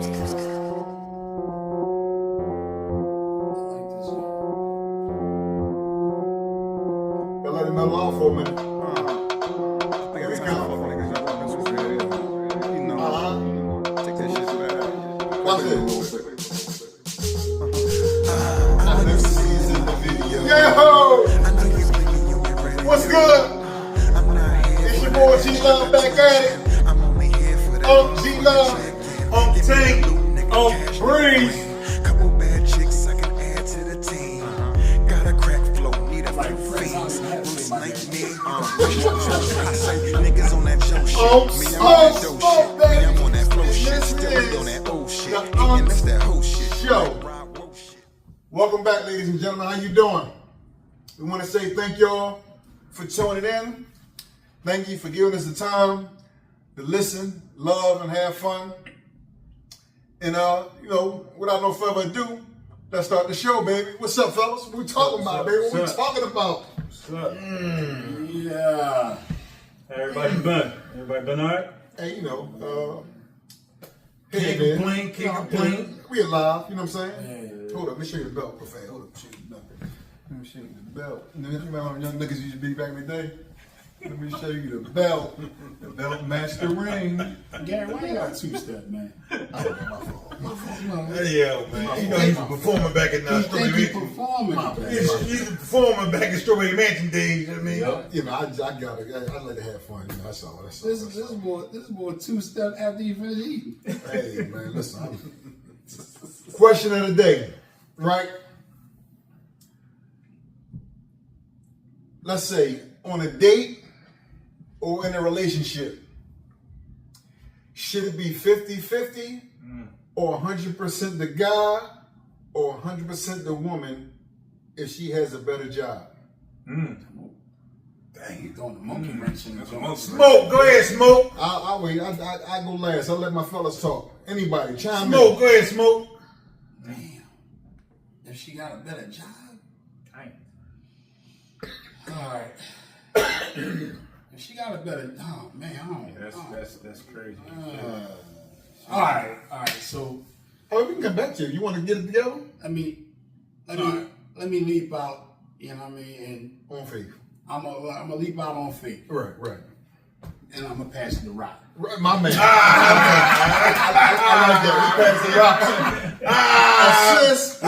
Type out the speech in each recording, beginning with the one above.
Let it mellow off for a minute. Here we go. Take that shit back. Watch this. I never see this in the video. Yo! What's good? It's your boy G-Love back at it. G-Love, Tank, Breeze. Couple bad chicks I can add to the team. Got a crack flow, need a few fiends. Looks like me. I say niggas on that Joe shit. Me, I'm on that dope shit. Me, I'm on that flow shit. Still on that old shit. And that's that whole shit. Show. Welcome back, ladies and gentlemen. How you doing? We want to say thank y'all for tuning in. Thank you for giving us the time to listen, love, and have fun. And without no further ado, let's start the show, baby. What's up, fellas? What we talking about, baby? What we talking about? What's up? Yeah. Everybody been? Everybody been all right? Hey, Can't complain. We alive, you know what I'm saying? Hold up, let me show you the belt, Buffet. Hold up, show you the belt. Let me show you the belt. You remember how young niggas used to be back in the day? Let me show you the belt. The belt matched the ring. Gary, why you got two-step, man? Oh, my fault. My fault. Yeah, man. You know he's a performer back in Strawberry Mansion. He's a performer back in Strawberry Mansion days. I mean, I got it. I like to have fun. That's all. This is more two-step after you finish eating. Hey, man, listen. Question of the day, right? Let's say on a date or in a relationship, should it be 50-50 or 100% the guy or 100% the woman if she has a better job? Dang, you throwing the monkey wrench in the joint. Smoke. Go ahead, Smoke. I'll wait. I go last. I'll let my fellas talk. Anybody, chime Smoke. in. Go ahead, Smoke. Damn. If she got a better job? Alright. If she got a better job, man, I don't know. That's crazy. Alright, so Oh, we can come back to you. You want to get it together? let me leap out, you know what I mean, and On faith. I'm gonna leap out on faith. Right. And I'm gonna pass you the rock. Right, my man. I like that. We pass the rock. Assist.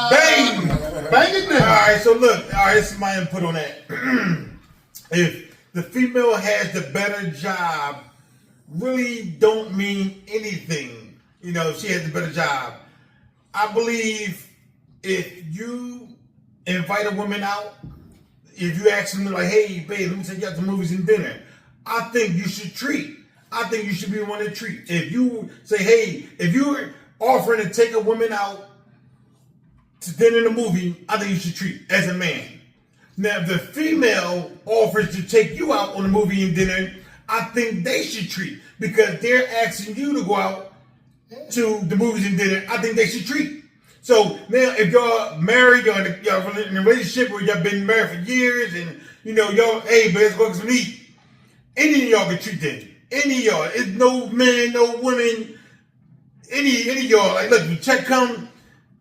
Bang. Bang it down. All right, so look. All right, this is my input on that. If the female has the better job, really don't mean anything. You know, if she has the better job. I believe if you invite a woman out, if you ask them like, hey, babe, let me take you out to movies and dinner, I think you should treat. I think you should be the one to treat. If you say, hey, if you're offering to take a woman out to dinner and a movie, I think you should treat as a man. Now, if the female offers to take you out on a movie and dinner, I think they should treat because they're asking you to go out to the movies and dinner. I think they should treat. So now, if y'all married, y'all in a relationship where y'all been married for years, and y'all, hey, but let's go get some eat. Any of y'all can treat them. Any of y'all. It's no man, no women. Any of y'all. Like, look, the check come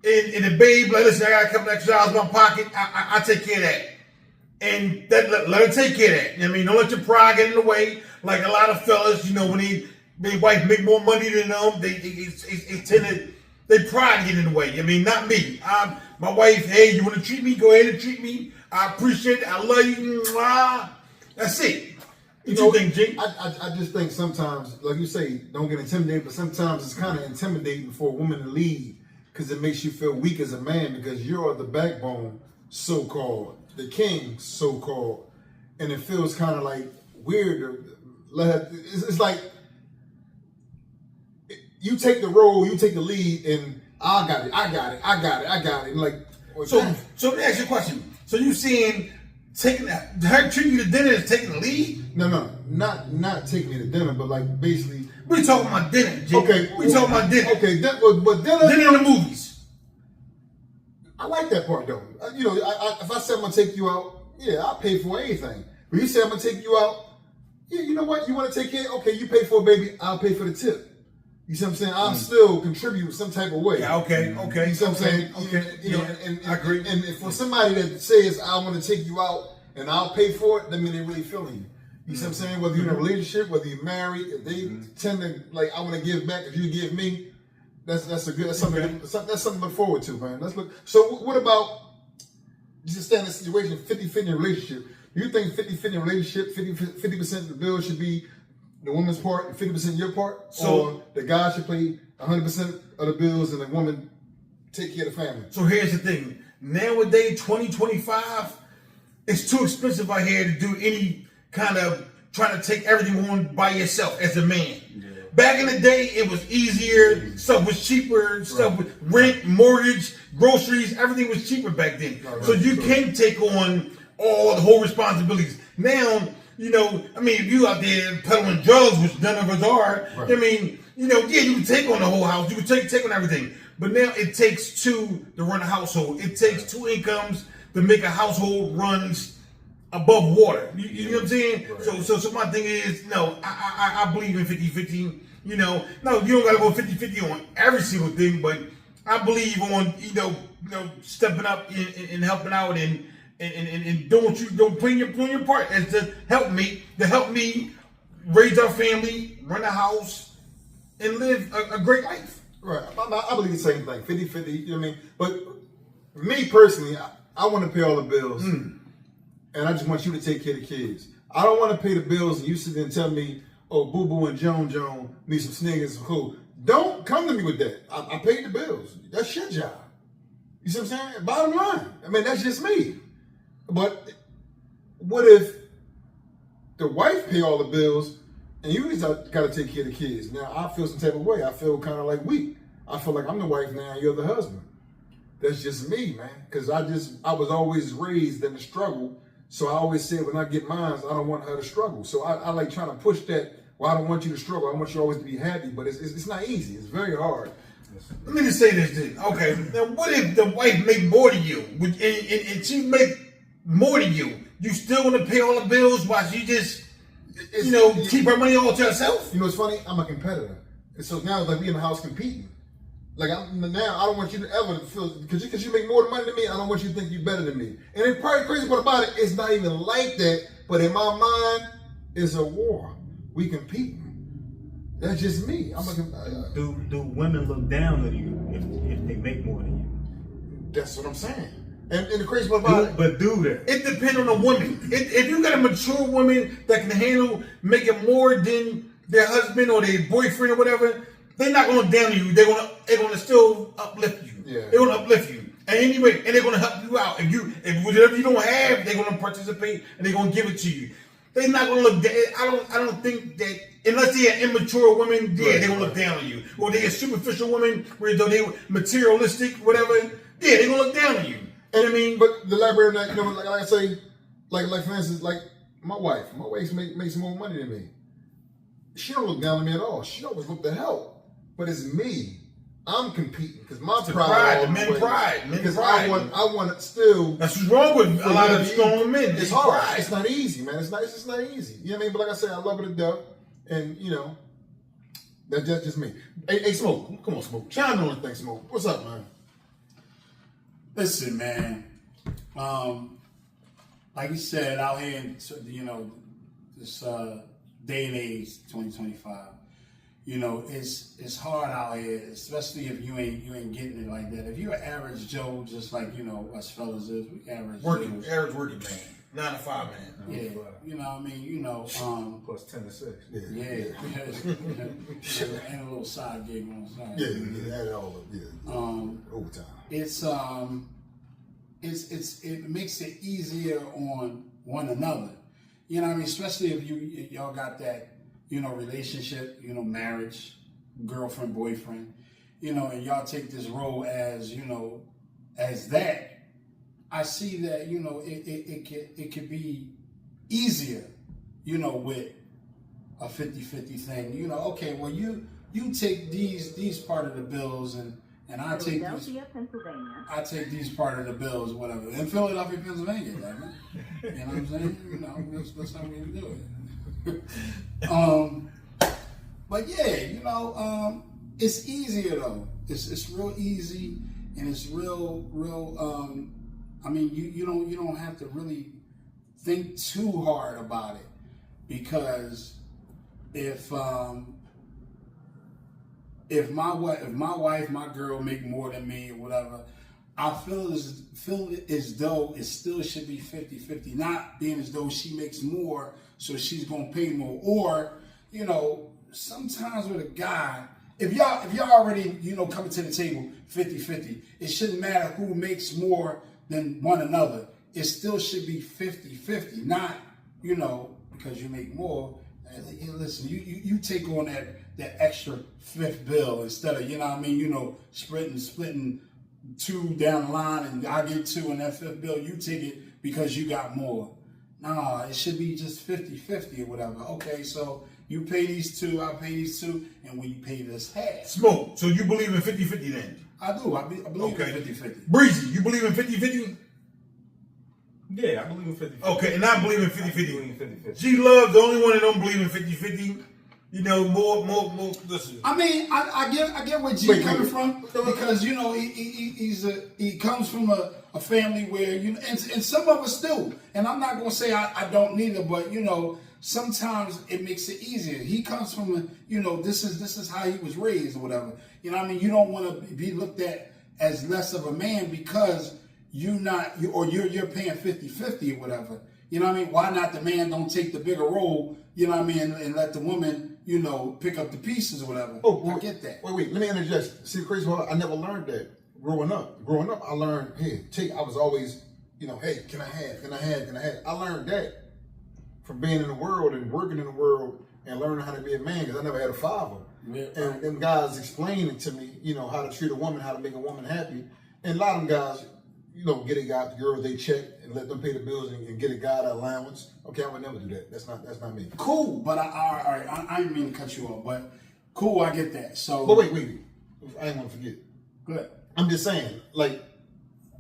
and the babe, like, listen, I got a couple extra dollars in my pocket. I take care of that. And let her take care of that. I mean, don't let your pride get in the way. Like a lot of fellas, when their wife make more money than them, they pride get in the way. I mean, not me. My wife, hey, you want to treat me? Go ahead and treat me. I appreciate it. I love you. Mwah. That's it. What you think, G? I just think sometimes, like you say, don't get intimidated, but sometimes it's kind of intimidating for a woman to lead because it makes you feel weak as a man because you're the backbone, so-called, the king, so-called, and it feels kind of like weird to let her, it's like you take the role, you take the lead, and I got it. And like, so let me ask you a question. So you seeing her treating you to dinner is taking the lead? No, not taking me to dinner, but like basically. We talking about dinner, G. Okay. We talking about dinner. Okay, but dinner. Dinner in the movies. I like that part though. If I say I'm gonna take you out, yeah, I'll pay for anything. But you say I'm gonna take you out, yeah, you know what? You want to take care? Okay, you pay for it, baby. I'll pay for the tip. You see what I'm saying? I'll still contribute some type of way. Yeah, okay. You see what I'm saying? Okay. You know, Yeah, and I agree. And for somebody that says, I want to take you out and I'll pay for it, that means they really feeling you. You see what I'm saying? Whether you're in a relationship, whether you're married, if they tend to, like, I want to give back, if you give me, that's something to look forward to, man. So what about, just stay in the situation, 50-50 in a relationship. Do you think 50-50 in a relationship, 50% of the bill should be the woman's part and 50% your part? Or the guy should pay 100% of the bills and the woman take care of the family? So here's the thing. Nowadays, 2025, it's too expensive out here to do any kind of trying to take everything on by yourself as a man. Yeah. Back in the day, it was easier. Stuff was cheaper. Stuff with rent, mortgage, groceries. Everything was cheaper back then. So you can't take on all the whole responsibilities. Now, you know, I mean, if you out there peddling drugs, which none of us are, I mean, you know, yeah, you can take on the whole house. You can take on everything. But now it takes two to run a household. It takes two incomes to make a household runs above water. You know what I'm saying? Right. So my thing is, no, I believe in 50-50. You know, no, you don't gotta go 50-50 on every single thing, but I believe on, you know, stepping up and helping out and doing what you don't playing your part as to help me raise our family, run a house, and live a great life. Right. I believe the same thing. 50-50, you know what I mean? But me personally, I want to pay all the bills. And I just want you to take care of the kids. I don't want to pay the bills and you sit there and tell me, oh, Boo Boo and Joan need some sneakers and cool. Don't come to me with that. I paid the bills. That's your job. You see what I'm saying? Bottom line. I mean, that's just me. But what if the wife pay all the bills and you just got to take care of the kids? Now, I feel some type of way. I feel kind of like weak. I feel like I'm the wife now and you're the husband. That's just me, man. Because I was always raised in the struggle. So I always said when I get mine, I don't want her to struggle. So I like trying to push that. Well, I don't want you to struggle. I want you always to be happy. But it's not easy. It's very hard. Let me just say this then. Okay. Now, what if the wife make more than you? And she make more than you? You still want to pay all the bills while she just, keep her money all to herself? You know what's funny? I'm a competitor. And so now it's like we in the house competing. Like now, I don't want you to ever feel, because you make more money than me, I don't want you to think you're better than me. And it's probably crazy part about it, it's not even like that, but in my mind, it's a war. We competing. That's just me. Do women look down on you if they make more than you? That's what I'm saying. And the crazy part about it. But do that. It depends on the woman. If you got a mature woman that can handle making more than their husband or their boyfriend or whatever, they're not going to down you. They're going to still uplift you. Yeah. They're going to uplift you. And anyway, and they're going to help you out. If whatever you don't have, they're going to participate and they're going to give it to you. They're not going to look down. I don't think that unless they're immature women, they're going to look down on you. Or they're a superficial woman, where they're materialistic, whatever. Yeah, they're going to look down on you. And I mean, but the library, like I say, like for instance, like my wife makes more money than me. She don't look down on me at all. She always look to help. But it's me. I'm competing because my pride. Men pride. Because I want to still. That's what's wrong with a lot of strong men. It's hard. Pride. It's not easy, man. It's just not easy. You know what I mean? But like I said, I love it to death, and that's just me. Hey, Smoke, come on, Smoke. Chime in on the thing, Smoke. What's up, man? Listen, man. Like you said, out here, this day and age, 2025. It's hard out here, especially if you ain't getting it like that. If you're an average Joe, just like us fellas is, we average working man, 9 to 5 man. Yeah, you know what I mean. Plus 10 to 6. Yeah, and a little side gig on the side. Yeah, add it all up. Yeah, overtime. It makes it easier on one another. You know what I mean? Especially if y'all got that. Relationship, marriage, girlfriend, boyfriend, and y'all take this role as that. I see that, it could be easier, with a 50-50 thing. Okay, well, you take these part of the bills and I take these, Pennsylvania. I take these part of the bills, whatever. In Philadelphia, Pennsylvania, damn it. You know what I'm saying? That's how we do it. But yeah, It's easier though. It's real easy, and it's real. I mean, you don't have to really think too hard about it, because if my wife, my girl make more than me or whatever, I feel as though it still should be 50-50, not being as though she makes more, so she's gonna pay more. Or, you know, sometimes with a guy, if y'all already, you know, coming to the table 50-50, it shouldn't matter who makes more than one another. It still should be 50-50, not, you know, because you make more. Hey, listen, you take on that extra fifth bill instead of, you know what I mean, you know, splitting 2 down the line, and I get 2 in that fifth bill, you take it because you got more. Nah, it should be just 50-50 or whatever. Okay, so you pay these 2, I pay these 2, and when you pay this half. Smoke. So you believe in 50-50 then? I do. I believe in 50-50. Breezy, you believe in 50-50? Yeah, I believe in 50-50. Okay, and I believe in I believe 50-50. in 50-50. G-Love, the only one that don't believe in 50-50. You know, more. Listen. I mean, I get where G coming from, because, you know, he comes from a family where, you know, and some of us do. And I'm not gonna say I don't neither, but, you know, sometimes it makes it easier. He comes from you know, this is how he was raised or whatever. You know what I mean? You don't want to be looked at as less of a man because you're paying 50-50 or whatever. You know what I mean? Why not the man don't take the bigger role, you know what I mean, and let the woman, you know, pick up the pieces or whatever. Oh, I get that. Wait, let me interject. See, crazy part, I never learned that growing up. Growing up, I learned, I was always, you know, hey, can I have? I learned that from being in the world and working in the world and learning how to be a man, because I never had a father. Yeah. And them guys explaining to me, you know, how to treat a woman, how to make a woman happy. And a lot of them guys, you know, get a guy, the girls they check and let them pay the bills and get a guy the allowance. Okay, I would never do that. That's not me. Cool, but I didn't mean to cut you off, but cool, I get that. So, But wait, I didn't want to forget. good. I'm just saying, like,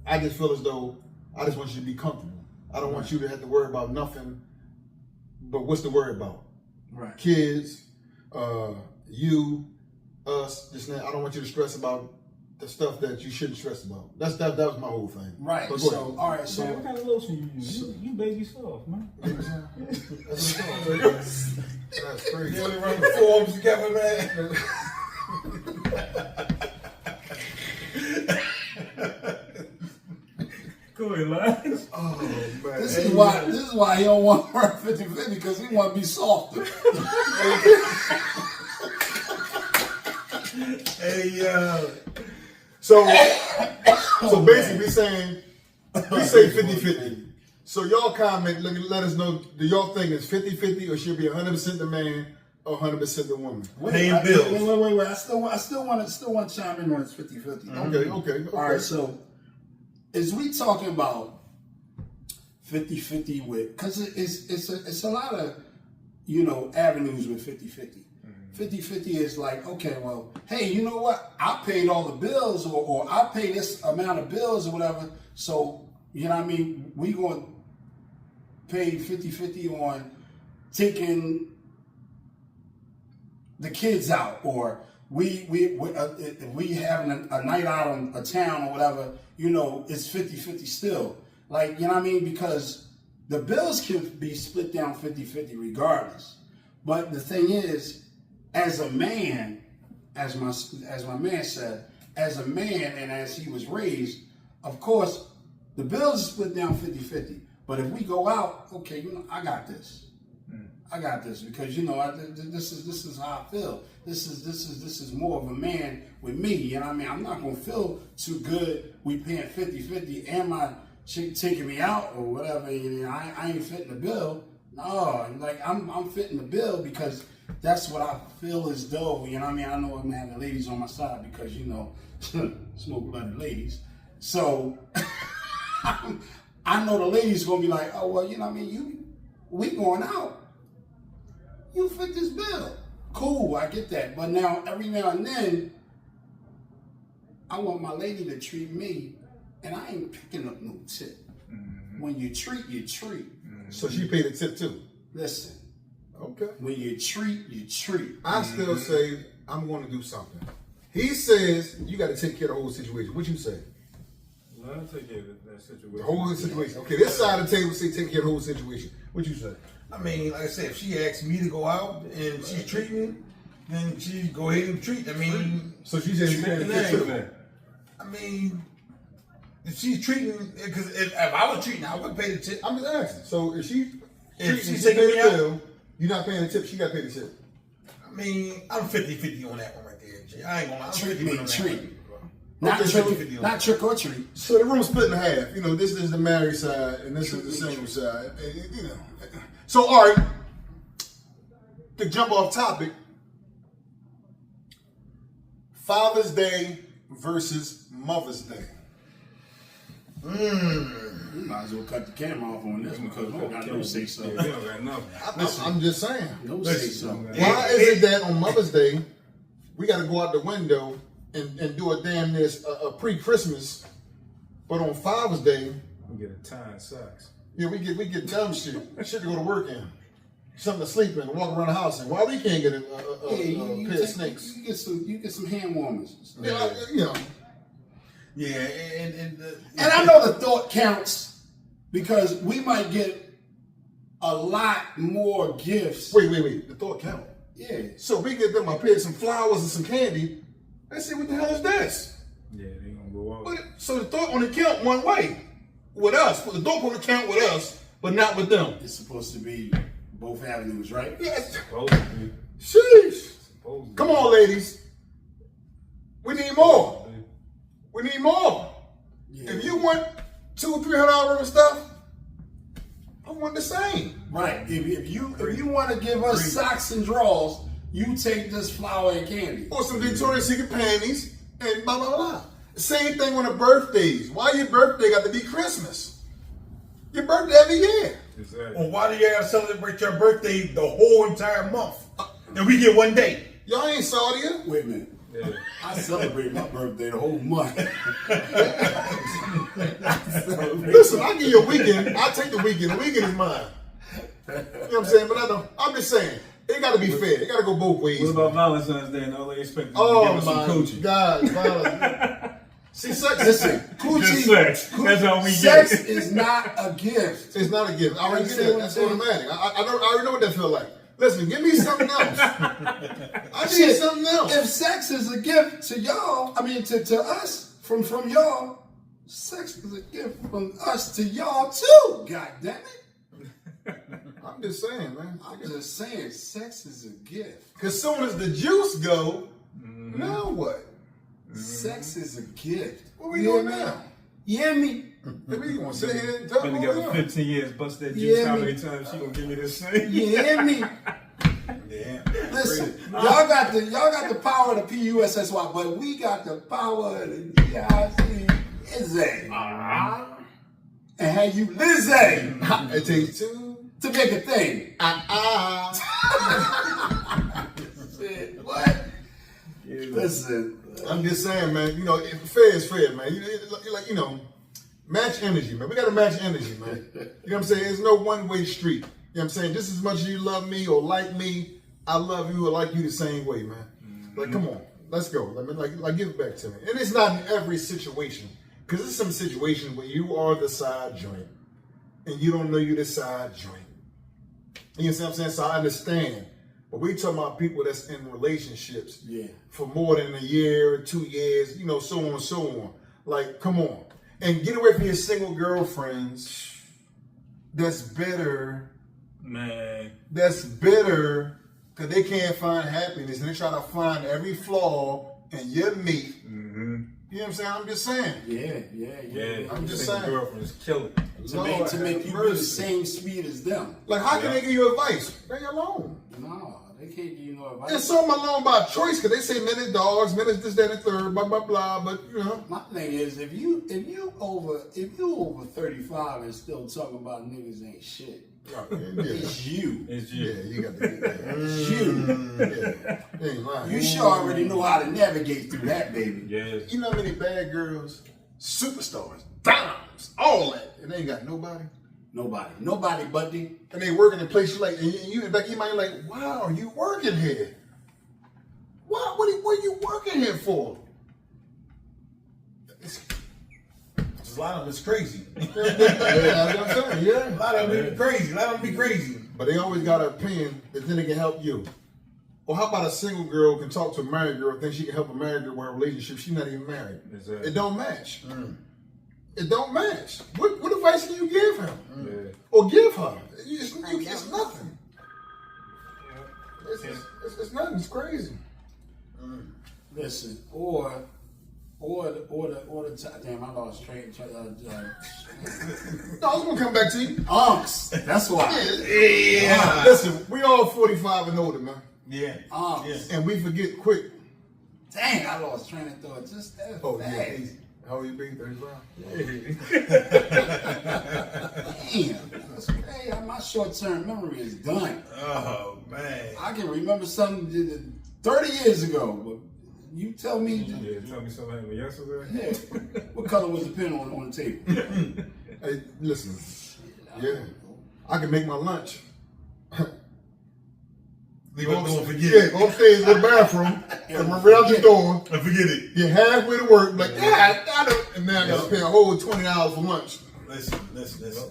I just feel as though I just want you to be comfortable. I don't want you to have to worry about nothing. But what's to worry about? Right. Kids, you, us, this and that. I don't want you to stress about the stuff that you shouldn't stress about. That was my whole thing. Right. But go So, all right. So, Man, what kind of lotion you use? You baby soft, man. That's crazy. You only run the forms together, man. Go ahead, Lance. Oh man. this is why he don't want to work 50-50, because he want to be softer. Hey, So basically we say 50-50. So y'all comment, let us know, do y'all think it's 50-50 or should be 100% the man or 100% the woman? Paying bills. Wait. I still want to chime in on this 50-50. Okay. All right, so is we talking about 50-50 with, because it's a lot of, you know, avenues with 50-50. 50-50 is like, okay, well, hey, you know what? I paid all the bills, or I pay this amount of bills or whatever. So, you know what I mean? We going to pay 50-50 on taking the kids out, or we having a night out on a town or whatever. You know, it's 50-50 still. Like, you know what I mean? Because the bills can be split down 50-50 regardless. But the thing is, as a man, as my man said, as a man and as he was raised, of course, the bills are split down 50-50. But if we go out, okay, you know, I got this. I got this, because, you know, this is how I feel. This is more of a man with me. You know what I mean? I'm not gonna feel too good. We paying 50-50 and my chick taking me out or whatever. You know, I ain't fitting the bill. No, like I'm fitting the bill because that's what I feel as though, you know what I mean? I know I'm gonna have the ladies on my side because, you know, smoke-blooded ladies. So I know the ladies gonna be like, oh, well, you know what I mean? We going out. You fit this bill. Cool, I get that. But now, every now and then, I want my lady to treat me, and I ain't picking up no tip. When you treat, you treat. So she paid a tip too. Listen, Okay. when you treat, you treat. I still say I'm going to do something. He says you got to take care of the whole situation. What you say? Well, I'll take care of that situation. The whole situation. Okay, this side of the table say take care of the whole situation. What you say? I mean, like I said, if she asks me to go out and she's treating, then she go ahead and treat. I mean, So she says you can't I mean, if she's treating, because if I was treating, I would pay the tip. I'm just asking. So if she's she's taking taking me out, bill, you're not paying the tip. She got to pay the tip. I mean, I'm 50-50 on that one right there, Jay. I ain't gonna lie. I'm 50-50 on that treat. one. Not Okay, trick, so- not trick or treat. So the room's split in half. You know, this is the married side and this is the single side. You know. So all right, to jump off topic, Father's Day versus Mother's Day. You might as well cut the camera off on this because we don't got no say so. Yeah, we don't got nothing. I'm just saying. No say so. Why is it that on Mother's Day we got to go out the window and do a damn near a pre-Christmas, but on Father's Day, We get a tie and socks. yeah, we get dumb shit to go to work in, something to sleep in, and walk around the house in. Why we can't get a pair of snakes? You get some hand warmers. Yeah, you know. Yeah, and And I know the thought counts because we might get a lot more gifts. Wait. The thought count. Yeah. So we get them a pair of some flowers and some candy. They say, what the hell is this? Yeah, they gonna go out. But so the thought only count one way with us. But the thought only count with us, but not with them. It's supposed to be both avenues, right? Yes. Supposed to be. Sheesh. Supposed to be. Come on, ladies. We need more. We need more. Yeah. If you want $200-300 worth of stuff, I want the same. Right. If you want to give us socks and drawers, you take this flower and candy. Or some Victoria's Secret panties and blah blah blah. Same thing on the birthdays. Why your birthday got to be Christmas? Your birthday every year. Exactly. well, why do you gotta celebrate your birthday the whole entire month? And we get one day. Y'all ain't Saudi yet. Wait a minute. Yeah. I celebrate my birthday the whole month. Listen, I give you a weekend. I take the weekend. The weekend is mine. You know what I'm saying? But I'm just saying, it got to be fair. It got to go both ways. What about Valentine's Day and all they expect you to Oh give us some my coochie? God, Valentine's. See, sex. Listen, Just coochie. sex. That's all we Sex get. is not a gift. It's not a gift. I already understand said what that's I'm saying? automatic. I already know what that feel like. Listen, give me something else. I need something else. If sex is a gift to y'all, I mean to us from y'all, sex is a gift from us to y'all too. God damn it! I'm just saying, man. I'm just saying, sex is a gift. Because soon as the juice go, now what? Sex is a gift. What we doing now? You hear me? Maybe you want to sit here and talk Been about together it? 15 years, bust that Yeah, juice. How me- many times she gonna give me this thing? You hear me? Yeah. Listen, y'all got the power of the PUSSY, but we got the power of the DIC. And had you Lizzie It takes two. to make a thing. Shit, what? Listen, I'm just saying, man. You know, fair is fair, man. Like, you know, match energy, man. We got to match energy, man. You know what I'm saying? There's no one-way street. You know what I'm saying? Just as much as you love me or like me, I love you or like you the same way, man. Like, come on. Let's go. Like, give it back to me. And it's not in every situation. Because there's some situations where you are the side joint and you don't know you're the side joint. You know what I'm saying? So I understand. But we talking about people that's in relationships for more than a year, 2 years, you know, so on and so on. Like, come on. And get away from your single girlfriends that's bitter. Man. That's bitter because they can't find happiness and they try to find every flaw in your meat. You know what I'm saying? I'm just saying. Yeah. I'm just Single saying. girlfriend's killing. Lord to make have you be the mercy. same speed as them. Like, how can they give you advice? Leave you alone. No, they can't give you no And advice. some alone by choice because they say men is dogs, men is this, that, and the third, blah, blah, blah. But, you know. My thing is, if you over 35 and still talking about niggas ain't shit, it's you. It's Yeah, you. you got to get that. It's you. Yeah, you ain't lying. You sure already know how to navigate through that, baby. Yes. You know how many bad girls, superstars, dimes, all that, and they ain't got nobody? Nobody but the. And they working in places like, and you in fact, you might be like, wow, you working here. What are you working here for? A lot of them is crazy. Yeah, that's what I'm saying. A Yeah. lot of them be crazy. A lot of them be crazy. But they always got an opinion that then they can help you. Or how about a single girl can talk to a married girl, think she can help a married girl with a relationship? She's not even married. Exactly. It don't match. It don't match. What advice can you give him? Yeah. Or give her? It's nothing. It's nothing. It's crazy. Listen, or the damn, I lost train. No, I was gonna come back to you. Unks. That's why. Yeah. Listen, we all 45 and older, man, Yeah. Unks. and we forget quick. Dang, I lost train of thought just that Oh yeah. fast. How old you be? 35. Damn, that's crazy. My short-term memory is done. Oh man. I can remember something 30 years ago, but you tell me. Yeah, tell me something happened yesterday. Yeah. What color was the pen on the table? Hey, listen. Yeah, I can make my lunch. Leave it alone, forget it. Go upstairs to the bathroom and run out the door. And forget it. Get halfway to work, like, and now I gotta pay a whole $20 for lunch. Listen.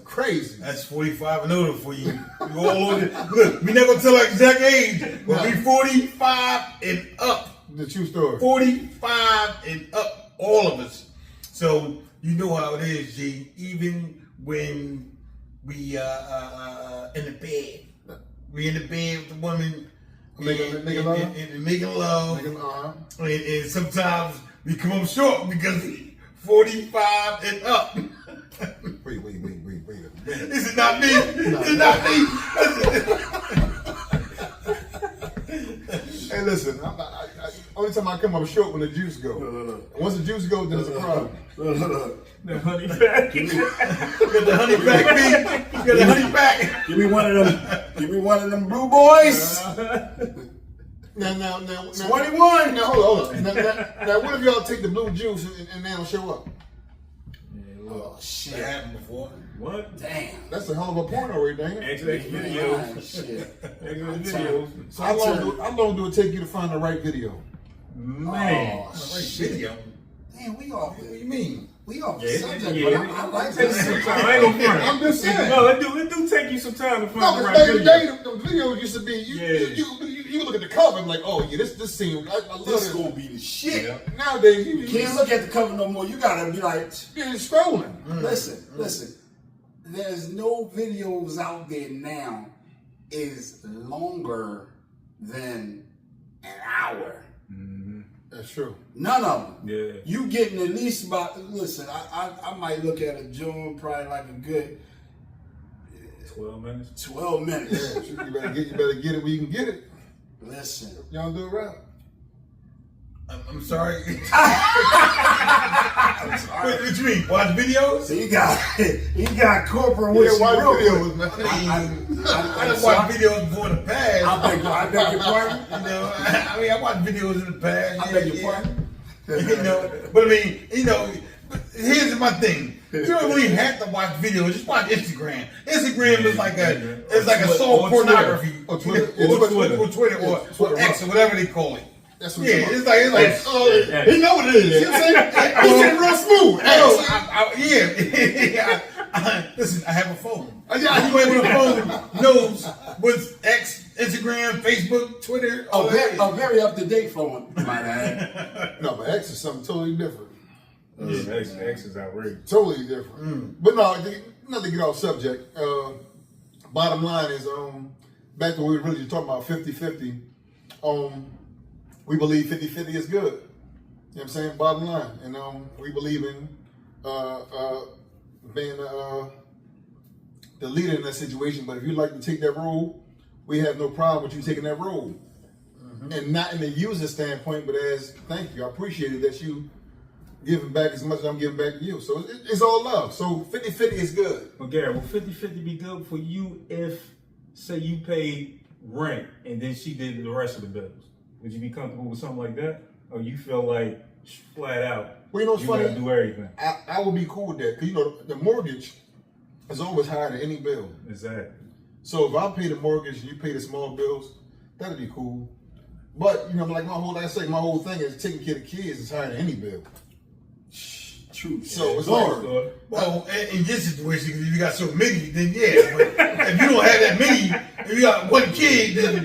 Crazy. That's 45 and older for you. You all over. Look, we never gonna tell our exact age, but we 45 and up. The true story. 45 and up, all of us. So you know how it is, G. Even when we in the bed, we in the bed with the woman, Making love? and making love, Uh-huh. and sometimes we come up short because 45 and up. Wait a minute. Is it not me? Is it not me? Hey, listen. Only time I come up short when the juice go. Look. Once the juice goes, then it's a problem. Look. The honey pack. You got the honey back, me. You got the honey back. Give me one of them. Give me one of them blue boys. Now, 21. Now, hold on. Now, what if y'all take the blue juice and they don't show up? Oh That shit! happened before. What? Damn. That's a hell of a porno right there. XX videos. Man, shit. XX videos. How long do it take you to find the right video? Man. Oh, Right, shit. video. Damn, we off. What do you mean? We off the Yeah, subject, yeah. but I like Take some this. time. I ain't gonna front. I'm just saying. No, it do take you some time to find No, the because right back in the day, video. the videos used to be, Yeah. you look at the cover and like, oh yeah, this scene, I love This this. gonna be the shit. Yeah. Nowadays, you Can't look at the cover no more. You gotta be like, you're scrolling. listen. There's no videos out there now is longer than an hour. That's true. None of them. Yeah. You getting at least about. Listen, I might look at a joint probably like a good 12 minutes. 12 minutes. Yeah, you better get it where you can get it. Listen. Y'all do it right. I'm sorry. I'm sorry. What you mean? Watch videos? He got corporate with you watch real quick. videos, man. I just watched videos before the past. I beg your pardon. You know, I mean, I watched videos in the past. I beg your pardon. You know, but I mean, you know, here's my thing. You don't really have to watch videos. Just watch Instagram. Instagram is like a soft pornography. Or Twitter. Or Twitter or X or whatever they call it. That's what Yeah, you're it's like he know what it is. You know what I'm saying? He said real smooth. Listen, I have a phone. Yeah. Anybody with a phone knows what's X, Instagram, Facebook, Twitter. all that. A very up to date phone, might add. No, but X is something totally different. Yeah, X is outrageous. Totally different. But no, not to get off subject. Bottom line is, back to what we were really talking about 50-50. We believe 50-50 is good. You know what I'm saying? Bottom line. And we believe in being the leader in that situation. But if you'd like to take that role, we have no problem with you taking that role. And not in the user standpoint, but as thank you. I appreciate it that you giving back as much as I'm giving back to you. So it's all love. So 50-50 is good. Well, Gary, will 50-50 be good for you if, say, you paid rent and then she did the rest of the bills? Would you be comfortable with something like that? Or you feel like flat out, Well, you know what's you funny? gotta do everything? I would be cool with that because you know the mortgage is always higher than any bill. Exactly. So if I pay the mortgage and you pay the small bills, that'd be cool. But you know, like my whole thing is taking care of kids is higher than any bill. True. So it's Lord. hard. Well, in this situation, if you got so many, then yeah. But if you don't have that many, if you got one kid, then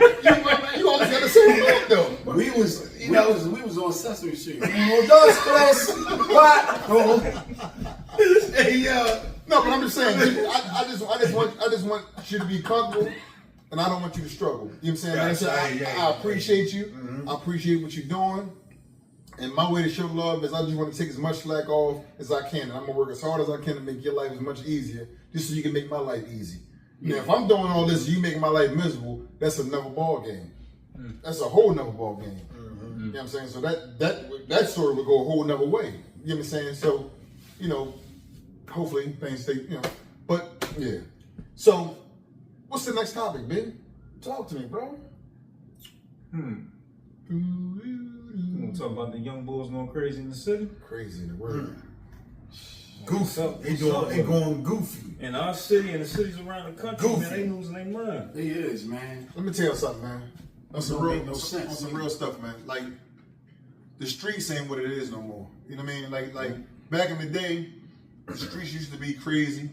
You always got the same bill though. We was on Sesame Street. Dos, tres, cuatro. hey, No, but I'm just saying. I just want you to be comfortable, and I don't want you to struggle. You know what I'm saying? Gotcha. Like I said, I appreciate you. Mm-hmm. I appreciate what you're doing. And my way to show love is I just want to take as much slack off as I can, and I'm gonna work as hard as I can to make your life as much easier, just so you can make my life easy. Now, if I'm doing all this, you making my life miserable, that's another ball game. That's a whole nother ball game. You know what I'm saying? So that story would go a whole nother way. You know what I'm saying? So, you know, hopefully things stay, you know. But yeah. So, what's the next topic, Ben? Talk to me, bro. You want to talk about the young boys going crazy in the city? Crazy in the world. goofy. They going goofy. In our city and the cities around the country, Goofy. man, they losing their mind. It is, man. Let me tell you something, man. That's some Don't real, make no sense, on some man. real stuff, man. Like the streets ain't what it is no more. You know what I mean? Like back in the day, the streets used to be crazy.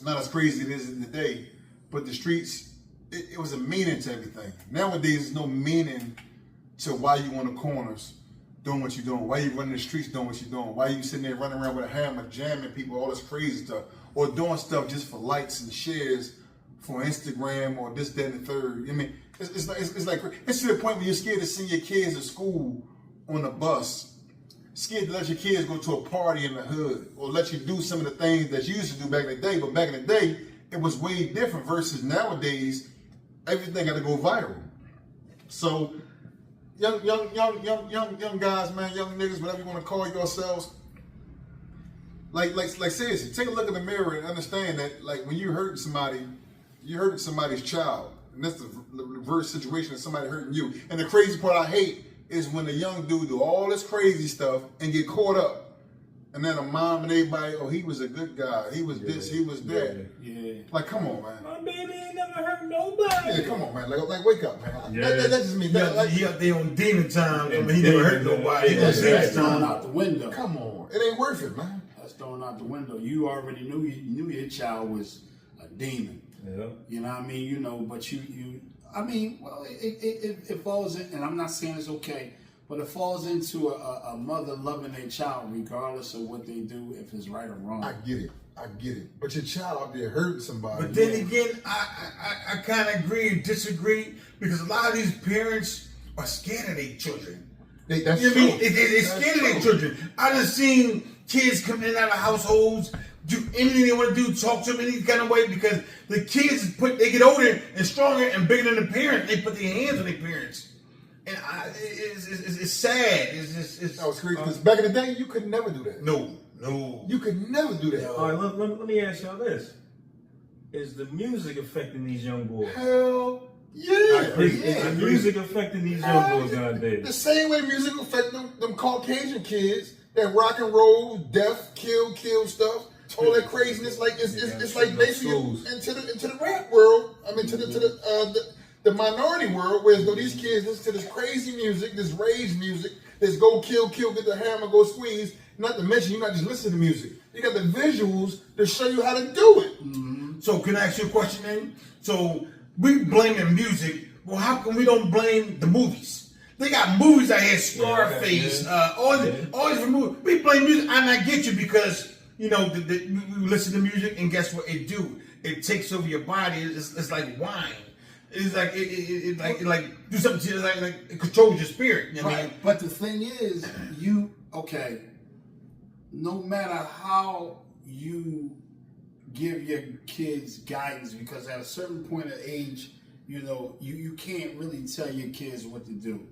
Not as crazy as it is today, but the streets, it was a meaning to everything. Nowadays, there's no meaning to why you on the corners doing what you're doing, why you running the streets doing what you're doing, why you sitting there running around with a hammer, jamming people, all this crazy stuff, or doing stuff just for likes and shares for Instagram or this, that, and the third. I mean, it's to the point where you're scared to send your kids to school on the bus, scared to let your kids go to a party in the hood, or let you do some of the things that you used to do back in the day. But back in the day, it was way different versus nowadays, everything got to go viral. So young guys, man, young niggas, whatever you want to call yourselves, like seriously, take a look in the mirror and understand that, like, when you're hurting somebody, you're hurting somebody's child, and that's the reverse situation of somebody hurting you. And the crazy part I hate is when the young dude do all this crazy stuff and get caught up, and then a mom and everybody, oh, he was a good guy, he was this, he was that. Yeah. Like, come on, man. My baby ain't never hurt nobody. Yeah, come on, man. Like wake up, man. Yeah. That's just me. He up there on demon time. I mean, he never hurt nobody. He That's was thrown out the window. Come on, it ain't worth it, man. That's thrown out the window. You already knew your child was a demon. Yeah. You know what I mean? You know, but I mean, well, it falls in, and I'm not saying it's okay, but it falls into a mother loving their child regardless of what they do, if it's right or wrong. I get it. But your child out there hurting somebody. But then again, I kind of agree and disagree, because a lot of these parents are scared of their children. That's You know what I mean? true. They're scared of their children. I done seen kids come in and out of households, do anything they want to do, talk to them any kind of way, because the kids they get older and stronger and bigger than the parents. They put their hands on their parents, and it's sad. That was crazy. Because back in the day, you could never do that. No. You could never do that. All right, let me ask y'all this. Is the music affecting these young boys? Hell yeah. Is the music affecting these young boys The nowadays? same way music affect them Caucasian kids that rock and roll, death, kill stuff, all that craziness. Like it's like basically into the rap world. I mean, to the minority world, where though these kids listen to this crazy music, this rage music, this go kill, get the hammer, go squeeze. Not to mention, you're not just listening to music. You got the visuals to show you how to do it. Mm-hmm. So can I ask you a question then? So we blaming music. Well, how come we don't blame the movies? They got movies out here, Scarface, all these movies. We blame music, and I get you, because you know you listen to music, and guess what it do? It takes over your body. It's like wine. It's like it like do something to you, like it controls your spirit. You know what I mean? But the thing is, no matter how you give your kids guidance, because at a certain point of age, you know, you can't really tell your kids what to do.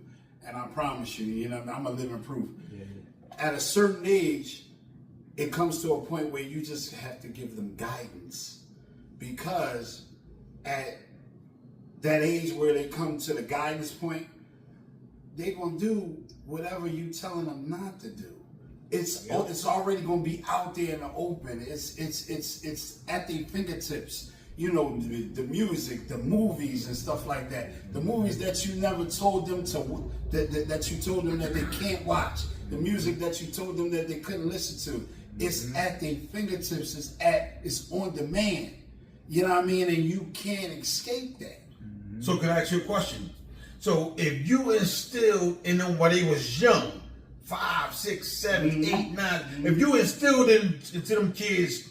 And I promise you, I'm a living proof. Yeah. At a certain age, it comes to a point where you just have to give them guidance, because at that age where they come to the guidance point, they're gonna do whatever you telling them not to do. It's already gonna be out there in the open. It's at their fingertips. you know, the music, the movies and stuff like that. The movies that you never told them to, that you told them that they can't watch. The music that you told them that they couldn't listen to. It's at their fingertips. It's on demand. You know what I mean? And you can't escape that. So can I ask you a question? So if you instilled in them while they was young, 5, 6, 7, 8, 9, if you instilled into them kids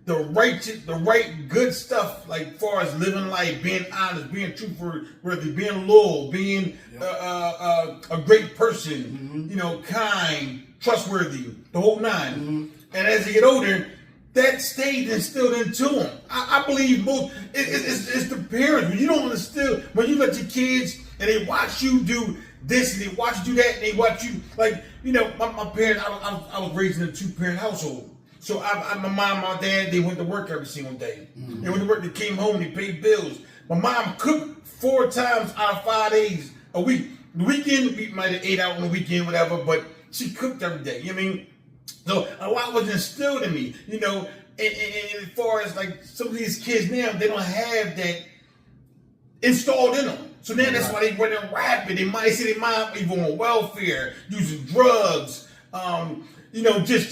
the right good stuff, like far as living life, being honest, being truthful, whether being loyal, being a great person, you know, kind, trustworthy, the whole 9. And as they get older, that stayed instilled into them. I believe most it's the parents. When you don't instill, when you let your kids and they watch you do this and they watch you do that and they watch you, like, you know, my parents, I was raised in a 2-parent household. So my mom, my dad, they went to work every single day. They went to work, they came home, they paid bills. My mom cooked 4 times out of 5 days a week. The weekend, we might have ate out on the weekend, whatever, but she cooked every day. You know what I mean? So a lot was instilled in me, you know, and as far as like some of these kids now, they don't have that installed in them. So then that's why they running rapid. They might see their mom even on welfare, using drugs, you know, just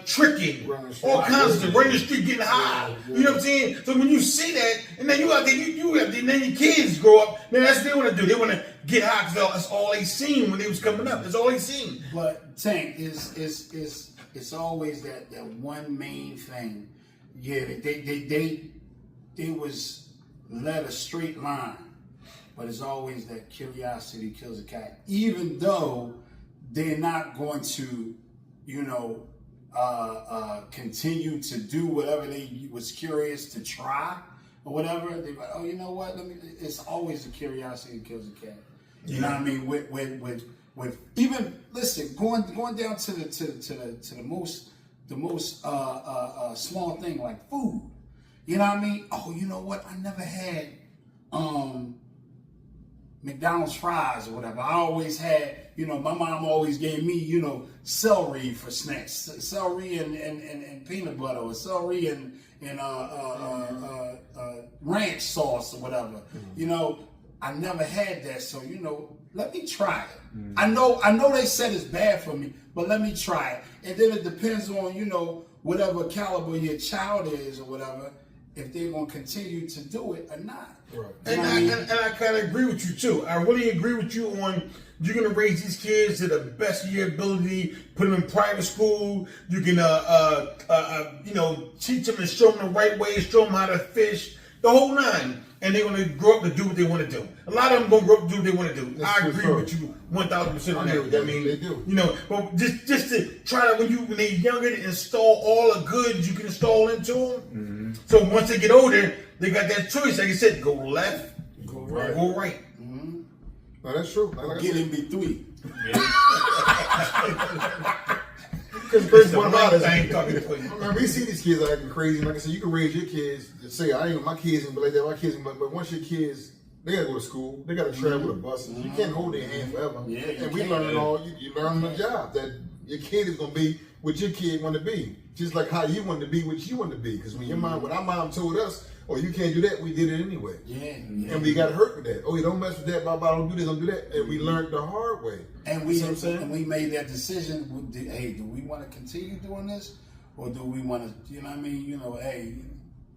tricking, all kinds of stuff, running the street, getting high. You know what I'm saying? So when you see that, and then you out there, then your kids grow up, then that's what they want to do. They want to get high because that's all they seen when they was coming up. That's all they seen. But Tank, it's always that one main thing. Yeah, they was led a straight line, but it's always that curiosity kills a cat. Even though they're not going to, you know, continue to do whatever they was curious to try or whatever. They're like, oh, you know what? It's always the curiosity that kills a cat. You know what I mean? With even listen, going down to the most small thing like food. You know what I mean? Oh, you know what? I never had McDonald's fries or whatever. I always had, you know, my mom always gave me, you know, celery for snacks, celery and peanut butter, or celery and ranch sauce or whatever. You know, I never had that, so, you know, let me try it. I know they said it's bad for me, but let me try it. And then it depends on, you know, whatever caliber your child is or whatever, if they're going to continue to do it or not. Right. And I kind of agree with you too. I really agree with you on you're going to raise these kids to the best of your ability, put them in private school. You can, you know, teach them and show them the right way, show them how to fish, the whole 9. And they're going to grow up to do what they want to do. A lot of them going to grow up to do what they want to do. I agree with you 1,000% on that. I mean, they do. You know, but just to try to, when they're younger, to install all the goods you can install into them. So once they get older, they got that choice. Like you said, go left, go right. No, that's true. Like Get in between. Because crazy one about it I ain't talking to you. man, we see these kids acting crazy. Like I said, you can raise your kids to say, I ain't my kids ain't like that. My kids, but once your kids, they gotta go to school. They gotta travel with buses. You can't hold their hand forever. Yeah, and we learn you learn on the job that your kid is gonna be what your kid want to be, just like how you want to be what you want to be. Because when when our mom told us, oh, you can't do that, we did it anyway. Yeah. And we got hurt with that. Oh, you don't mess with that, Baba, don't do this, don't do that. And we learned the hard way. And we You know what I'm saying? and we made that decision. Hey, do we want to continue doing this, or do we want to? You know what I mean? You know, hey,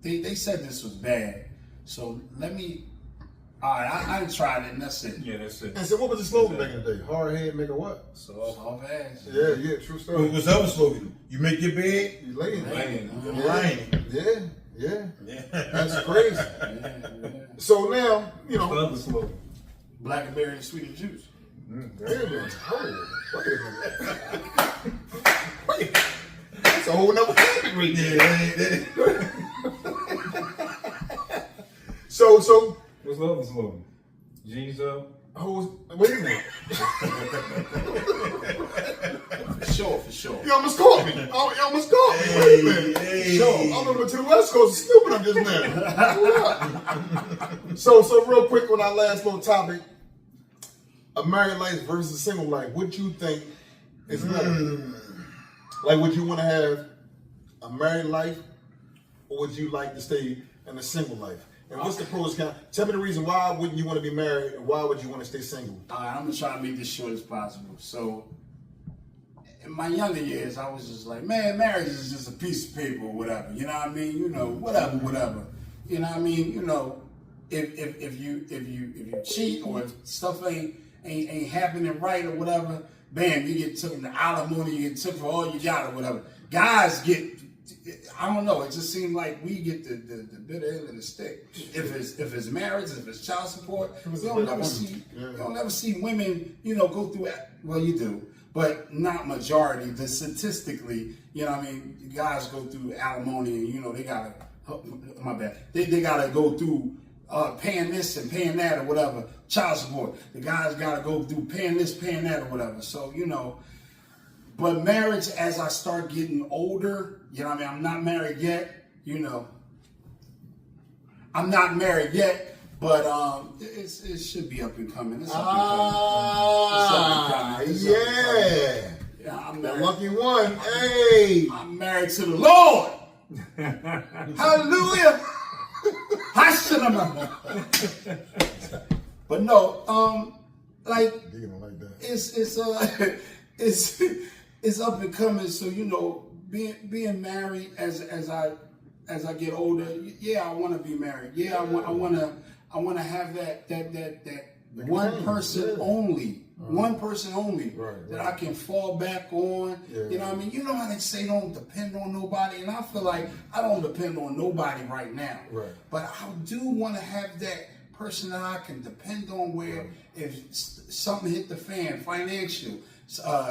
they said this was bad, so let me. All right, I tried it, and that's it. Yeah, that's it. And so what was the slogan back in the day? Hard head, make a what? Soft ass. Yeah, true story. What's the other slogan? You make your bed, You laying. Laying. you're lying. Yeah. That's crazy. Yeah. So now, you What's the know. other slogan? Blackberry and sweet and juice. Wait, that's a whole nother topic right there. So, What's the other slogan? G's up. wait a minute. For sure. You almost caught me. You almost caught me. Wait a minute. I'm going to the West Coast. Stupid, I'm just now. So real quick on our last little topic, a married life versus a single life. What you think is better? Like, would you want to have a married life, or would you like to stay and the single life? And what's the pros and cons? Tell me the reason why wouldn't you want to be married and why would you want to stay single? All right, I'm gonna try to make this short as possible. So, in my younger years, I was just like, man, marriage is just a piece of paper or whatever. You know what I mean? You know, whatever. You know what I mean? You know, if you cheat or if stuff ain't happening right or whatever, bam, you get took the alimony, you get took for all you got or whatever. Guys get, I don't know. It just seems like we get the bitter end of the stick. If it's marriage, if it's child support, you don't never see women, you know, go through it. Well, you do, but not majority. Statistically, you know what I mean, guys go through alimony, and you know they gotta. My bad. They gotta go through paying this and paying that or whatever. Child support. The guys gotta go through paying this, paying that or whatever. So you know. But marriage, as I start getting older, you know what I mean? I'm not married yet, you know. I'm not married yet, but it should be up and coming. It's up and coming. Yeah. Yeah, I'm The married. lucky one. Hey. I'm married to the Lord. Hallelujah. Hashanah. But no, like You're gonna like that. it's up and coming. So you know, being married as I get older, yeah, I want to be married. Yeah, I want to have that one person only. One person only that I can fall back on. You know what I mean? You know how they say don't depend on nobody, and I feel like I don't depend on nobody right now. Right. But I do want to have that person that I can depend on where if something hit the fan, financial,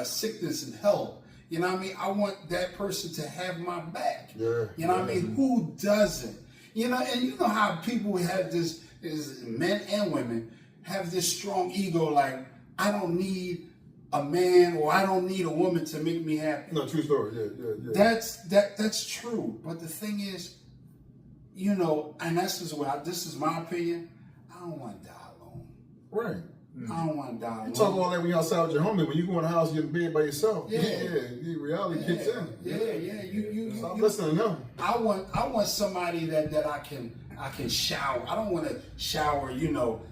sickness and health, you know what I mean? I want that person to have my back. Yeah. You know what I mean? Who doesn't? You know, and you know how people have this, is men and women, have this strong ego like, I don't need a man or I don't need a woman to make me happy. No, true story. Yeah. That's true. But the thing is, you know, and that's just where this is my opinion. I don't want to die alone. Right. I don't want to die alone. You talk all that when you're outside with your homie. When you go in the house, you're in bed by yourself. Yeah. Reality kicks in. Yeah. Stop listening to them. I want somebody that I can shower. I don't want to shower, you know,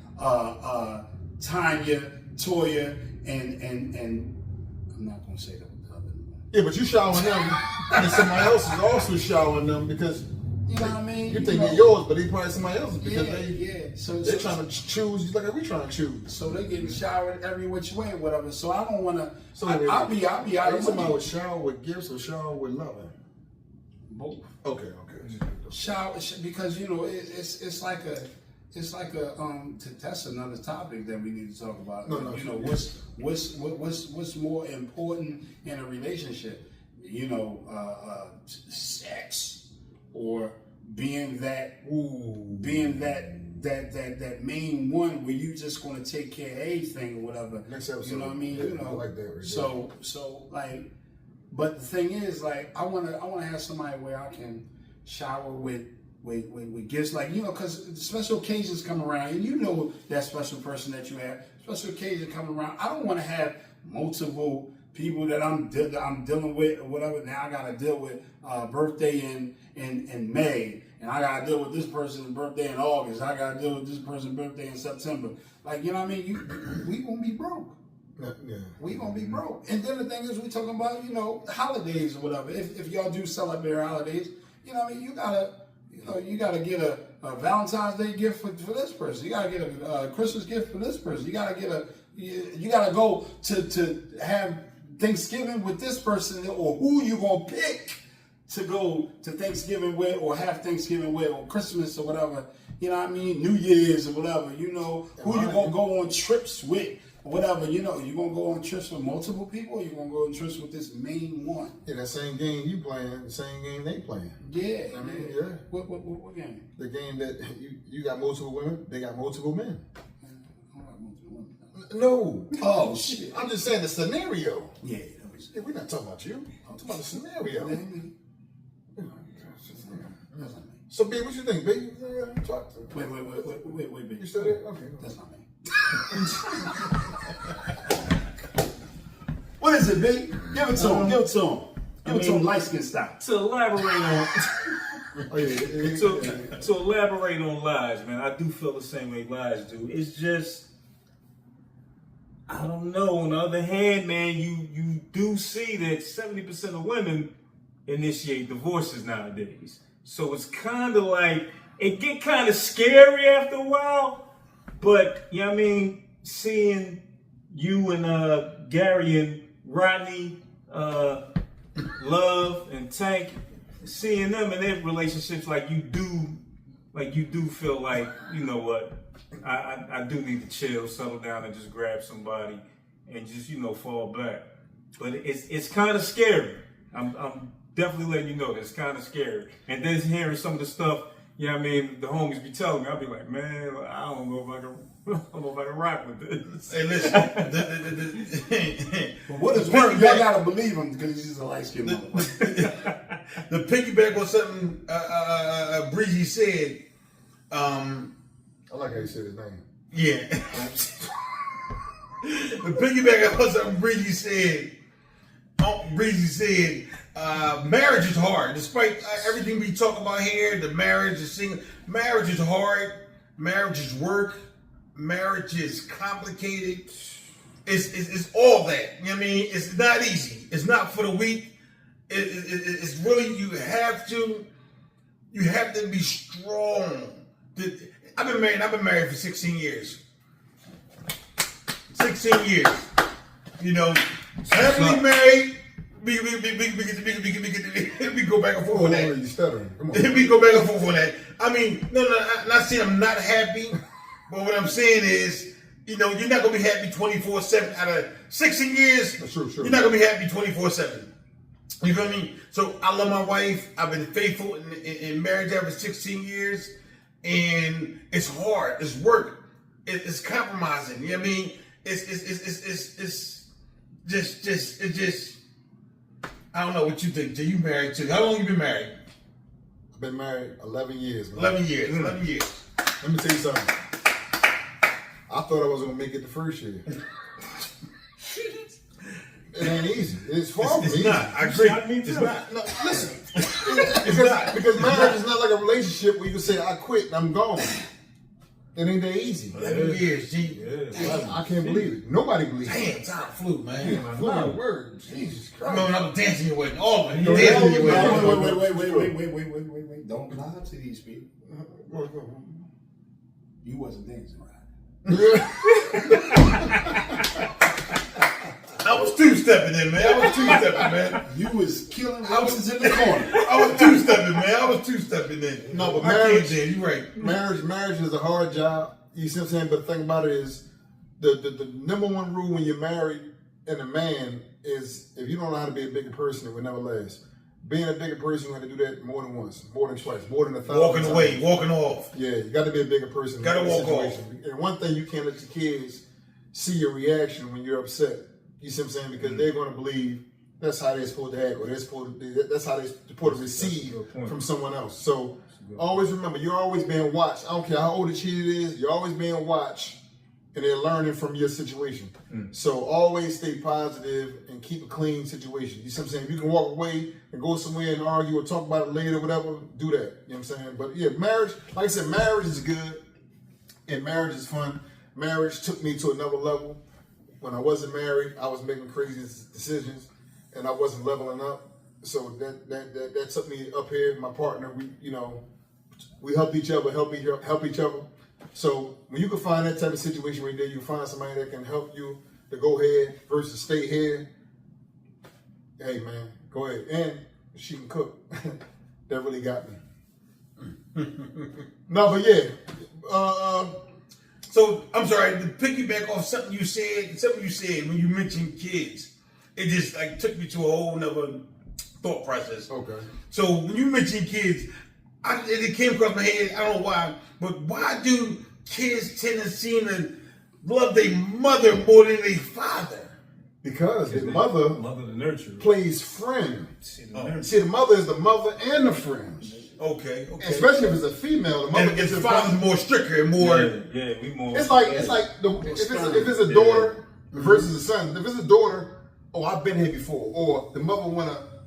Tanya, Toya, and I'm not gonna say that with the other. Yeah, but you showering them, and somebody else is also showering them because you know what I mean. you think they're yours, but they probably somebody else's because So they're trying to choose just like we trying to choose. So they getting showered every which way, or whatever. So I don't want to. So I'll be out of somebody money. would shower with gifts or shower with loving. Both. Okay. Shower because you know it's like a that's another topic that we need to talk about. No, you know what's more important in a relationship? You know, sex or being that main one where you just going to take care of everything or whatever. Next episode. You know what I mean? Yeah, you know, I like that. Right so like, but the thing is, like, I wanna have somebody where I can shower with gifts, like, you know, because special occasions come around, and you know that special person that you have. Special occasions come around. I don't want to have multiple people that I'm dealing with or whatever. Now I got to deal with birthday in May, and I got to deal with this person's birthday in August. I got to deal with this person's birthday in September. Like, you know what I mean? We gonna be broke. Yeah. We gonna be broke. And then the thing is, we talking about, you know, holidays or whatever. If y'all do celebrate holidays, you know what I mean, you gotta get a Valentine's Day gift for this person. You gotta get a Christmas gift for this person. You gotta go to have Thanksgiving with this person, or who you gonna pick to go to Thanksgiving with, or have Thanksgiving with, or Christmas or whatever. You know what I mean? New Year's or whatever. You know, who you gonna go on trips with. Whatever, you know, you gonna go on trips with multiple people, or you gonna go on trips with this main one? Yeah, that same game you playing, the same game they playing. Yeah. I mean, yeah. What game? The game that you got multiple women, they got multiple men. No. Oh shit. I'm just saying the scenario. Yeah. Yeah, we're not talking about you. I'm talking about the scenario. So, B, what you think, B? Talk to Wait, B. You still there? Okay. That's not me. What is it, B? Give it to him. Give it to him light skin style. To elaborate on Oh, yeah. to elaborate on Lige, man, I do feel the same way Lige do. It's just, I don't know. On the other hand, man, you do see that 70% of women initiate divorces nowadays. So it's kind of like, it get kind of scary after a while. But, you know what I mean, seeing you and Gary and Rodney, Love and Tank, seeing them in their relationships, like you do feel like, you know what, I do need to chill, settle down, and just grab somebody and just, you know, fall back. But it's kind of scary. I'm definitely letting you know that it's kind of scary. And then hearing some of the stuff, you know what I mean, the homies be telling me, I'll be like, man, I don't know if I can rock with this. Hey, listen. But what is work? Y'all gotta believe him because he's just a light skinned motherfucker. The piggyback on something Breezy said. I like how you said his name. Yeah. The piggyback on something Breezy said. Breezy said, marriage is hard. Despite everything we talk about here, the marriage, the single, marriage is hard. Marriage is work. Marriage is complicated. It's all that. You know what I mean? It's not easy. It's not for the weak. It's really, you have to be strong. I've been married for 16 years. 16 years. You know, happily married. We go back and forth on that. You stuttering. Come on. We go back and forth on that. I mean, no, I'm not saying I'm not happy, but what I'm saying is, you know, you're not gonna be happy 24/7 out of 16 years. That's true. You're not gonna be happy 24/7. You feel me? So I love my wife. I've been faithful in marriage ever 16 years, and it's hard. It's work. It's compromising. You know what I mean? It's just. I don't know what you think. You married too? How long you been married? I've been married 11 years, man. 11 years. 11 years. Let me tell you something. I thought I was gonna make it the first year. It ain't easy. It's far from It's easy. not. I agree. It's It's not. not. No, listen. not. Because marriage is not like a relationship where you can say, I quit and I'm gone. It ain't that easy. 11 years, G. Yeah. I can't believe it. Nobody believes it. Damn, time flew, man. Fly word. Jesus I Christ. remember when I was dancing your wedding. All of it. Yeah, Dancing your yeah, wedding. Wait. Don't lie to these people. You wasn't dancing, right? I was two-stepping in, man. You was killing roses in the corner. I was two-stepping, man. I was two-stepping in. No, but I can't marriage- dance. You're right. Marriage is a hard job. You see what I'm saying? But the thing about it is, the number one rule when you're married and a man is, if you don't know how to be a bigger person, it will never last. Being a bigger person, you have to do that more than once, more than twice, more than 1,000 Walking times. away, walking off. Yeah, you got to be a bigger person. Gotta in that walk situation. And one thing, you can't let your kids see your reaction when you're upset. You see what I'm saying? Because they're going to believe that's how they're supposed to act, or that's how they're supposed to receive from someone else. So always remember, you're always being watched. I don't care how old the kid is, you're always being watched, and they're learning from your situation. So always stay positive and keep a clean situation. You see what I'm saying? If you can walk away and go somewhere and argue or talk about it later, whatever, do that. You know what I'm saying? But yeah, marriage, like I said, marriage is good and marriage is fun. Marriage took me to another level. When I wasn't married, I was making crazy decisions and I wasn't leveling up. So that took me up here. My partner, we help each other, help each other. So when you can find that type of situation right there, you find somebody that can help you to go ahead versus stay here. Hey man, go ahead. And she can cook. That really got me. No, but yeah. So I'm sorry to piggyback off something you said when you mentioned kids. It just like took me to a whole nother thought process. Okay. So when you mentioned kids, it came across my head. I don't know why, but why do kids tend to seem to love their mother more than their father? Because the mother the nurturer. plays friend. See, the nurturer. See, the mother is the mother and the friend. Okay. Especially if it's a female, the mother And gets the the father's more stricter and more. Yeah, we more. It's like if it's a daughter versus a son. If it's a daughter, oh, I've been here before, or the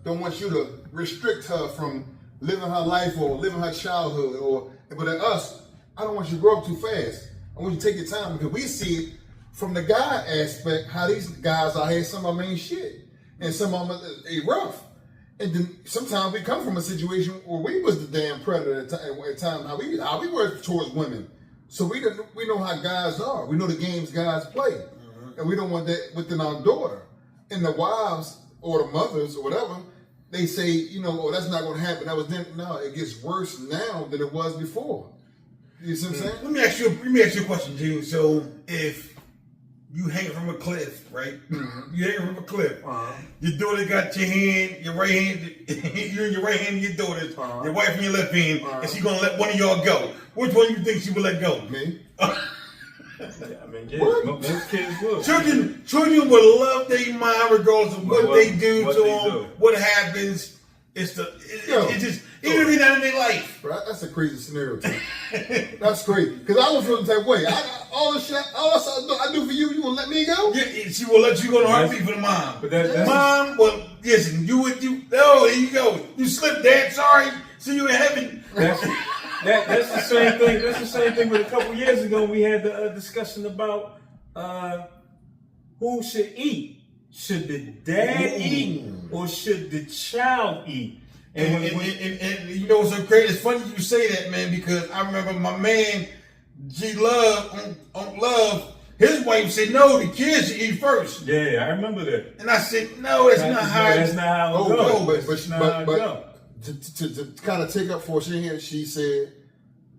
don't want you to restrict her from living her life or living her childhood. But at us, I don't want you to grow up too fast. I want you to take your time because we see it from the guy aspect, how these guys out here, some of them ain't shit. And some of them ain't rough. And then sometimes we come from a situation where we was the damn predator at times, how we were towards women. So we know how guys are. We know the games guys play. And we don't want that within our daughter. And the wives or the mothers or whatever, they say, you know, oh, that's not going to happen. That was then. No, it gets worse now than it was before. You see what I'm saying? Let me ask you a question, Gene. So if you hang from a cliff, right? You hang from a cliff. Your daughter got your hand, your right hand, you and your right hand, your daughter's, your wife and your left hand, and she's gonna let one of y'all go. Which one you think she would let go? Me? I mean, yeah, most kids would. Children would love their mom regardless of what they do what to they them, do. what happens. It's just even not in their life. Bro, that's a crazy scenario. That's crazy. Because I was feeling the type of way. All the shit, I do for you, you gonna let me go? Yeah, she will let you go to heartbeat for the mom. But that's Mom, well, listen, oh, there you go. You slipped, Dad. Sorry. See you in heaven. that's the same thing. That's the same thing. But a couple years ago, we had the discussion about who should eat. Should the dad eat or should the child eat? And you know what's so crazy? It's funny you say that, man, because I remember my man G Love, Love, his wife said no, the kids should eat first. Yeah, I remember that. And I said no, that's not how. That's not how it goes. But to kind of take up for she said,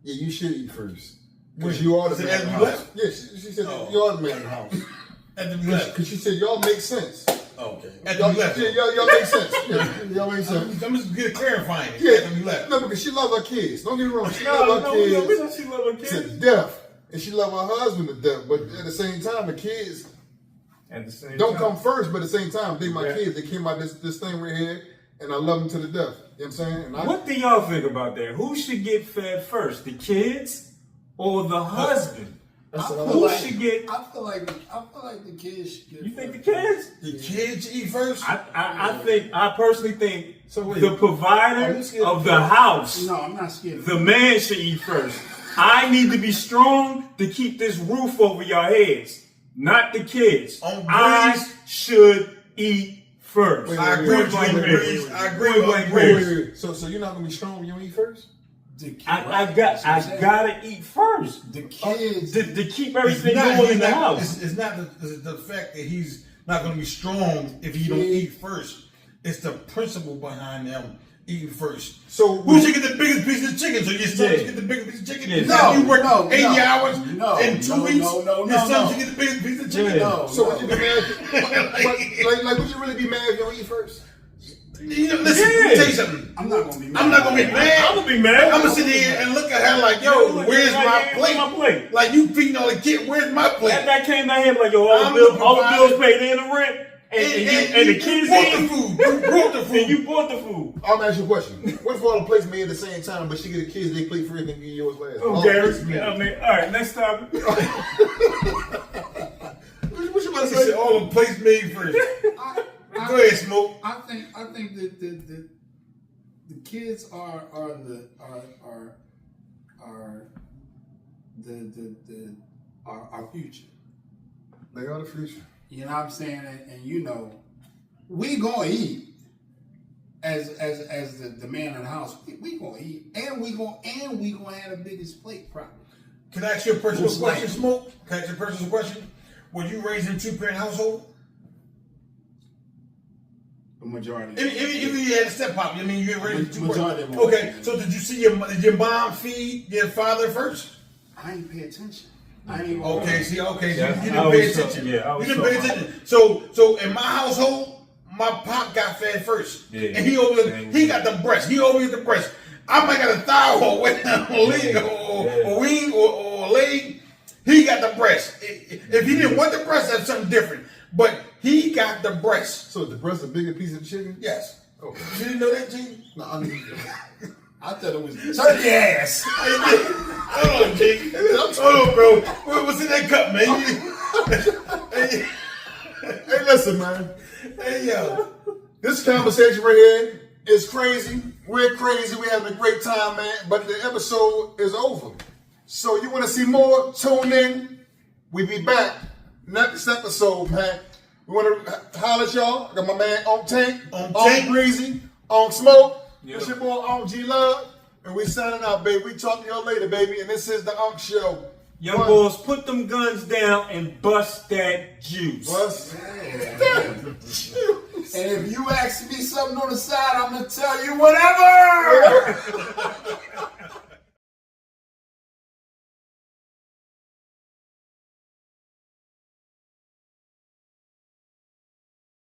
yeah, you should eat first. Because you are the man in the house. Yeah, she said you are the man in the house. At the left. Because she said y'all make sense. Okay. At the left. Yeah, y'all make sense. Yeah, y'all make sense. I'm just get clarifying it. Yeah, At the left. no, because she love her kids. Don't get me wrong. She No, love her kids we know she love her to kids. death. And she love her husband to death. But at the same time, the kids At the same don't time. come first, but at the same time, they my Yeah. kids. They came out this thing right here, and I love them to the death. You know what I'm saying? And What do y'all think about that? Who should get fed first, the kids or the husband? I Who should get? I feel like the kids should get. You think the kids? The kids should eat first? I personally think wait, the provider are you scared of the house, No, I'm not scared. the man should eat first. I need to be strong to keep this roof over your heads, not the kids. On I Breeze- should eat first. I agree with you on Point Breeze. blank. I agree Point with blank. Breeze. So you're not gonna be strong when you don't eat first? The kid- I right? gotta eat first The kids. to keep It's everything not, going in the house. It's not the fact that he's not going to be strong if he don't eat first. It's the principle behind him eating first. So Who should get the biggest piece of chicken? So your son should get the biggest piece of chicken. Yeah. Now you work No, 80 no, hours no, in 2 no, weeks. no, your son no. should get the biggest piece of chicken. Yeah. No, So no. would you be mad? Like would you really be mad if you don't eat first? You know, listen, let me Yeah. tell you something. I'm not gonna be mad. I'm not gonna be mad. I'm gonna be mad. I'm gonna sit here and look at her like, yo, where's my plate? Like you feeding all the kids, where's my plate? That came down here like, yo, all I'm the bills providing- paid in the rent, and the kids brought the ate, food. You brought the food. and you bought the food. I'm gonna ask you a question. What if all the plates made at the same time, but she get the kids, they plate first, and then get yours last? All the Okay, plates made. I mean, all right, next topic. What you about to He said say? all the plates made first. Go ahead, Smoke. I think that the kids are our future. They are the future. You know what I'm saying? And you know, we gonna eat as the man in the house. We gonna eat, and we gonna have the biggest plate probably. Can I ask you a personal Most question, likely. Smoke? Can I ask you a personal question? Were you raised in a 2-parent household? The majority. If you had a step pop, I mean, you were raised in 2 Majority parents. of them. Okay, so did you see did your mom feed your father first? I ain't pay attention. I ain't Okay, see, okay, so Yeah, you I didn't pay always saw- attention. yeah, I always You didn't pay saw attention. So in my household, my pop got fed first, Yeah. and he got the breast. He always the breast. I might got a thigh or leg or wing or leg. He got the breast. If he didn't want the breast, that's something different. But he got the breast. So is the breast a bigger piece of chicken? Yes. Okay. You didn't know that, G? No, I mean, I thought it was turkey ass. Hold on, G. Hold on, bro. What's in that cup, man? hey, listen, man. Hey, yo. This conversation right here is crazy. We're crazy. We're having a great time, man. But the episode is over. So you want to see more? Tune in. We be back next episode, man. We want to holler at y'all. I got my man On Tank, On Breezy, On Smoke. It's your boy On G Love. And we signing out, baby. We talk to y'all later, baby. And this is the Unk Show. Young boys, put them guns down and bust that juice. Bust. And if you ask me something on the side, I'm gonna tell you whatever.